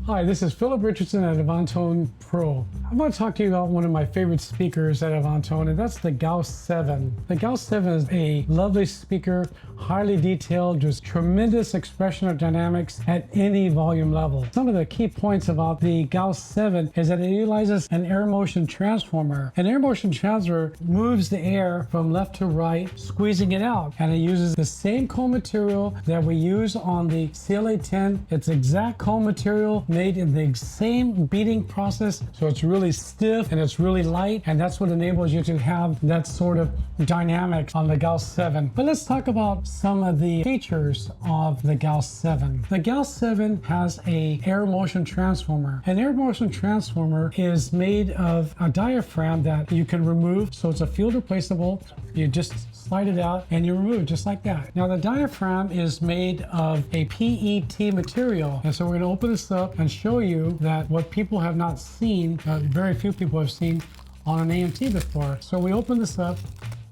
Hi, this is Philip Richardson at Avantone Pro. I'm going to talk to you about one of my favorite speakers at Avantone, and that's the Gauss 7. The Gauss 7 is a lovely speaker, highly detailed, just tremendous expression of dynamics at any volume level. Some of the key points about the Gauss 7 is that it utilizes an air motion transformer. An air motion transformer moves the air from left to right, squeezing it out, and it uses the same comb material that we use on the CLA-10. It's exact comb material made in the same beating process, so it's really stiff and it's really light, and that's what enables you to have that sort of dynamics on the Gauss 7. But let's talk about some of the features of the Gauss 7. The Gauss 7 has a air motion transformer. An air motion transformer is made of a diaphragm that you can remove, so it's a field replaceable. You just slide it out and you remove it just like that. Now the diaphragm is made of a PET material, and so we're going to open this up and show you that what people have not seen, very few people have seen on an AMT before. So we open this up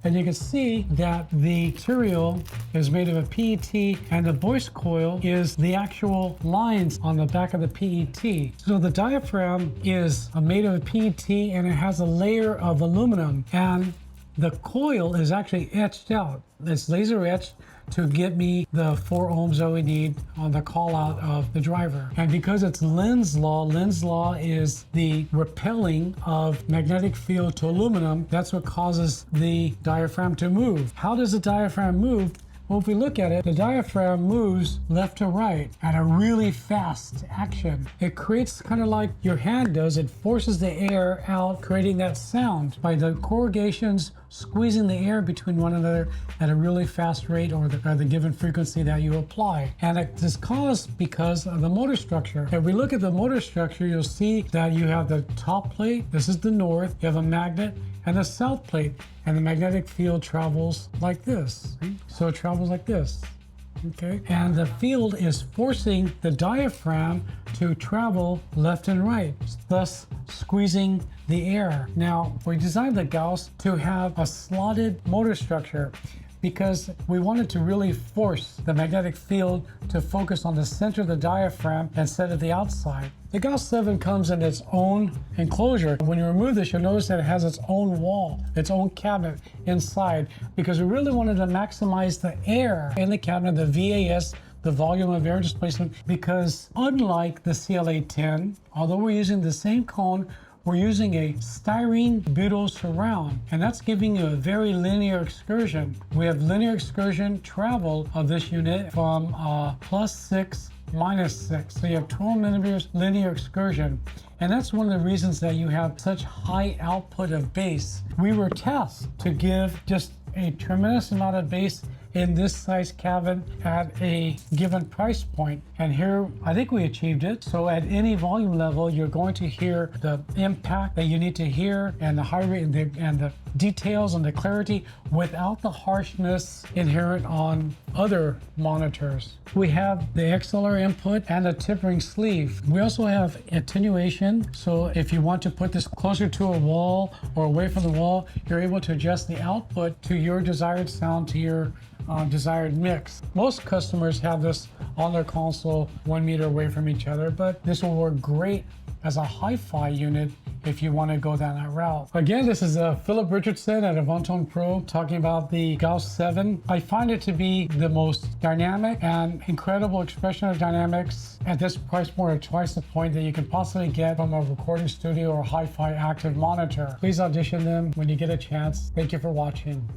and you can see that the material is made of a PET, and the voice coil is the actual lines on the back of the PET. So the diaphragm is made of a PET and it has a layer of aluminum, and the coil is actually etched out. It's laser etched to get me the 4 ohms that we need on the call out of the driver. And because it's Lenz's law is the repelling of magnetic field to aluminum. That's what causes the diaphragm to move. How does the diaphragm move? Well, if we look at it, the diaphragm moves left to right at a really fast action. It creates kind of like your hand does. It forces the air out, creating that sound by the corrugations squeezing the air between one another at a really fast rate, or the given frequency that you apply. And it is caused because of the motor structure. If we look at the motor structure, you'll see that you have the top plate. This is the north. You have a magnet and the south plate, and the magnetic field travels like this. So it travels like this, okay? And the field is forcing the diaphragm to travel left and right, thus squeezing the air. Now, we designed the Gauss to have a slotted motor structure because we wanted to really force the magnetic field to focus on the center of the diaphragm instead of the outside. The Gauss 7 comes in its own enclosure. When you remove this, you'll notice that it has its own wall, its own cabinet inside, because we really wanted to maximize the air in the cabinet, the VAS, the volume of air displacement, because unlike the CLA-10, although we're using the same cone, we're using a styrene butyl surround, and that's giving you a very linear excursion. We have linear excursion travel of this unit from +6, -6. So you have 12 millimeters linear excursion. And that's one of the reasons that you have such high output of bass. We were tasked to give just a tremendous amount of bass in this size cabin at a given price point. And here, I think we achieved it. So at any volume level, you're going to hear the impact that you need to hear, and the high rate and the details and the clarity without the harshness inherent on other monitors. We have the XLR input and a tempering sleeve. We also have attenuation. So if you want to put this closer to a wall or away from the wall, you're able to adjust the output to your desired sound, to your desired mix. Most customers have this on their console 1 meter away from each other, but this will work great as a hi-fi unit if you want to go down that route. Again, this is Philip Richardson at Avantone Pro talking about the Gauss 7. I find it to be the most dynamic and incredible expression of dynamics at this price point, at twice the point that you can possibly get from a recording studio or hi-fi active monitor. Please audition them when you get a chance. Thank you for watching.